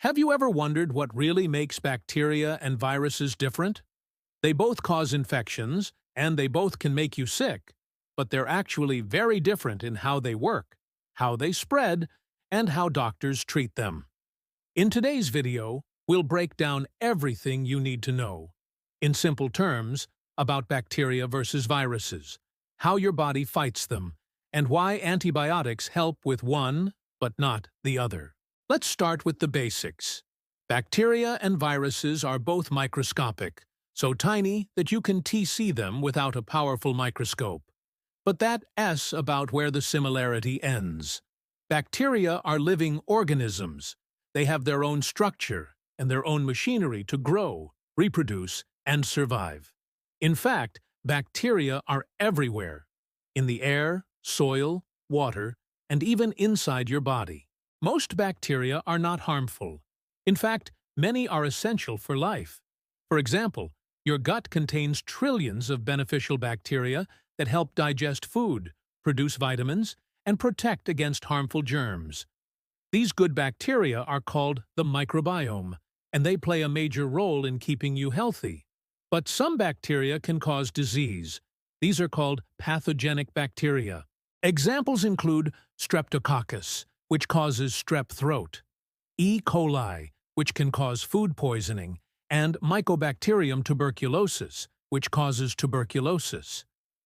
Have you ever wondered what really makes bacteria and viruses different? They both cause infections, and they both can make you sick, but they're actually very different in how they work, how they spread, and how doctors treat them. In today's video, we'll break down everything you need to know, in simple terms, about bacteria versus viruses, how your body fights them, and why antibiotics help with one, but not the other. Let's start with the basics. Bacteria and viruses are both microscopic, so tiny that you can see them without a powerful microscope. But that's about where the similarity ends. Bacteria are living organisms. They have their own structure and their own machinery to grow, reproduce, and survive. In fact, bacteria are everywhere, in the air, soil, water, and even inside your body. Most bacteria are not harmful. In fact, many are essential for life. For example, your gut contains trillions of beneficial bacteria that help digest food, produce vitamins, and protect against harmful germs. These good bacteria are called the microbiome, and they play a major role in keeping you healthy. But some bacteria can cause disease. These are called pathogenic bacteria. Examples include Streptococcus, which causes strep throat, E. coli, which can cause food poisoning, and Mycobacterium tuberculosis, which causes tuberculosis.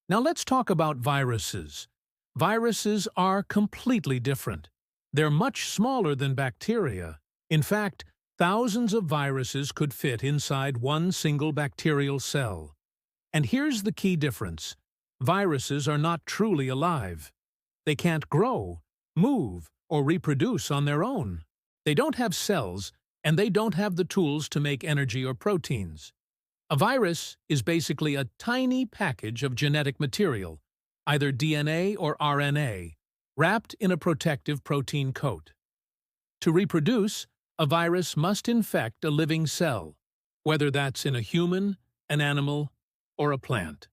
Now let's talk about viruses. Viruses are completely different. They're much smaller than bacteria. In fact, thousands of viruses could fit inside one single bacterial cell. And here's the key difference. Viruses are not truly alive. They can't grow, move, or reproduce on their own. They don't have cells, and they don't have the tools to make energy or proteins. A virus is basically a tiny package of genetic material, either DNA or RNA, wrapped in a protective protein coat. To reproduce, a virus must infect a living cell, whether that's in a human, an animal, or a plant.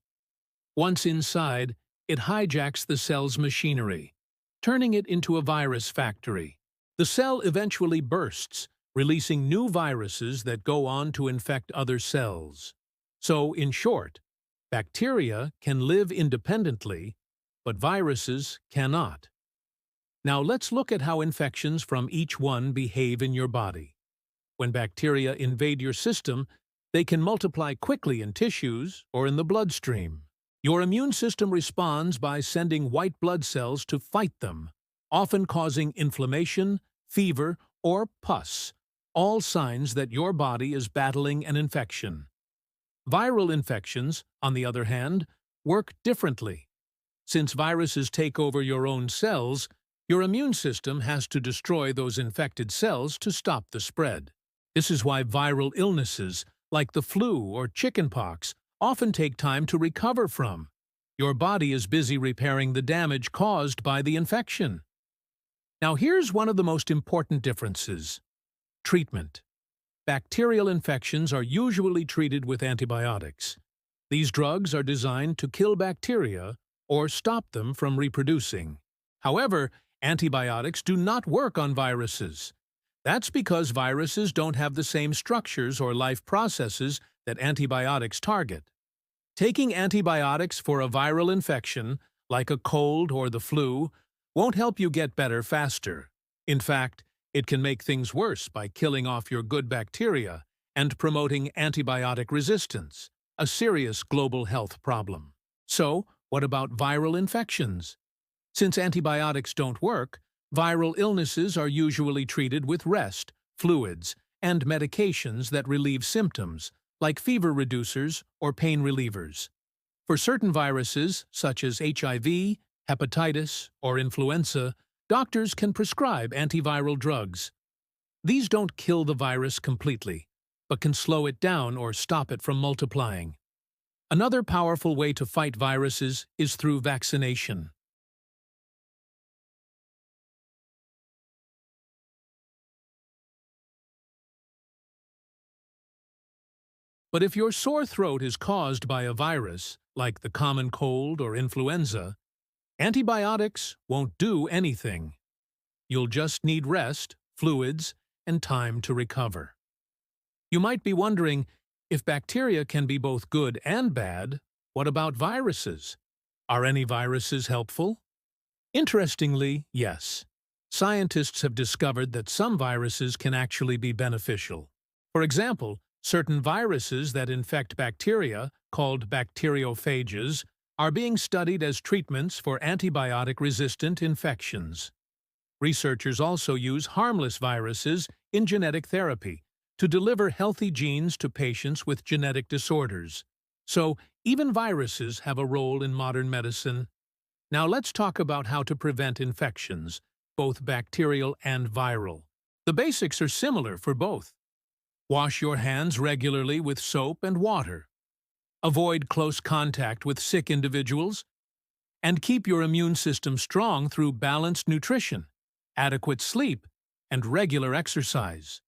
Once inside, it hijacks the cell's machinery, turning it into a virus factory. The cell eventually bursts, releasing new viruses that go on to infect other cells. So, in short, bacteria can live independently, but viruses cannot. Now let's look at how infections from each one behave in your body. When bacteria invade your system, they can multiply quickly in tissues or in the bloodstream. Your immune system responds by sending white blood cells to fight them, often causing inflammation, fever, or pus, all signs that your body is battling an infection. Viral infections, on the other hand, work differently. Since viruses take over your own cells, your immune system has to destroy those infected cells to stop the spread. This is why viral illnesses, like the flu or chickenpox, often take time to recover from. Your body is busy repairing the damage caused by the infection. Now here's one of the most important differences. Treatment. Bacterial infections are usually treated with antibiotics. These drugs are designed to kill bacteria or stop them from reproducing. However, antibiotics do not work on viruses. That's because viruses don't have the same structures or life processes that antibiotics target. Taking antibiotics for a viral infection, like a cold or the flu, won't help you get better faster. In fact, it can make things worse by killing off your good bacteria and promoting antibiotic resistance, a serious global health problem. So, what about viral infections? Since antibiotics don't work, viral illnesses are usually treated with rest, fluids, and medications that relieve symptoms, like fever reducers or pain relievers. For certain viruses, such as HIV, hepatitis, or influenza, doctors can prescribe antiviral drugs. These don't kill the virus completely, but can slow it down or stop it from multiplying. Another powerful way to fight viruses is through vaccination. But if your sore throat is caused by a virus, like the common cold or influenza, antibiotics won't do anything. You'll just need rest, fluids, and time to recover. You might be wondering, if bacteria can be both good and bad, what about viruses? Are any viruses helpful? Interestingly, yes. Scientists have discovered that some viruses can actually be beneficial. For example, certain viruses that infect bacteria, called bacteriophages, are being studied as treatments for antibiotic-resistant infections. Researchers also use harmless viruses in genetic therapy to deliver healthy genes to patients with genetic disorders. So, even viruses have a role in modern medicine. Now let's talk about how to prevent infections, both bacterial and viral. The basics are similar for both. Wash your hands regularly with soap and water. Avoid close contact with sick individuals. And keep your immune system strong through balanced nutrition, adequate sleep, and regular exercise.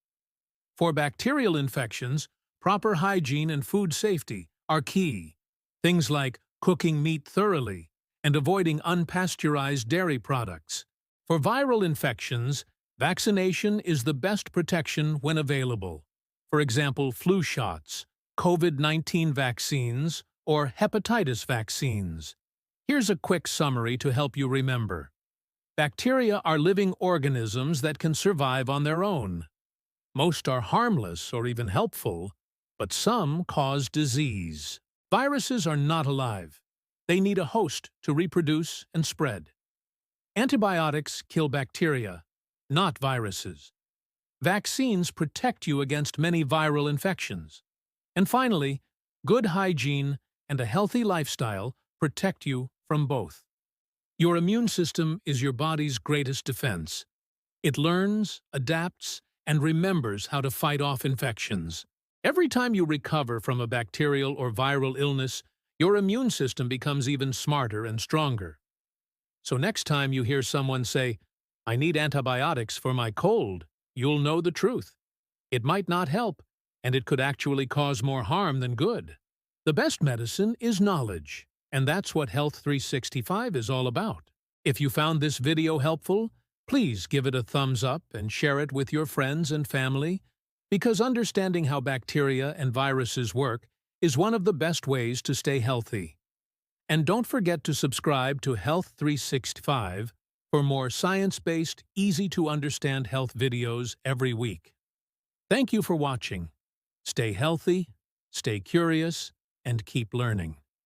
For bacterial infections, proper hygiene and food safety are key. Things like cooking meat thoroughly and avoiding unpasteurized dairy products. For viral infections, vaccination is the best protection when available. For example, flu shots, COVID-19 vaccines, or hepatitis vaccines. Here's a quick summary to help you remember. Bacteria are living organisms that can survive on their own. Most are harmless or even helpful, but some cause disease. Viruses are not alive. They need a host to reproduce and spread. Antibiotics kill bacteria, not viruses. Vaccines protect you against many viral infections. And finally, good hygiene and a healthy lifestyle protect you from both. Your immune system is your body's greatest defense. It learns, adapts, and remembers how to fight off infections. Every time you recover from a bacterial or viral illness, your immune system becomes even smarter and stronger. So next time you hear someone say, "I need antibiotics for my cold," you'll know the truth. It might not help, and it could actually cause more harm than good. The best medicine is knowledge, and that's what Health 365 is all about. If you found this video helpful, please give it a thumbs up and share it with your friends and family, because understanding how bacteria and viruses work is one of the best ways to stay healthy. And don't forget to subscribe to Health 365 for more science-based, easy-to-understand health videos every week. Thank you for watching. Stay healthy, stay curious, and keep learning.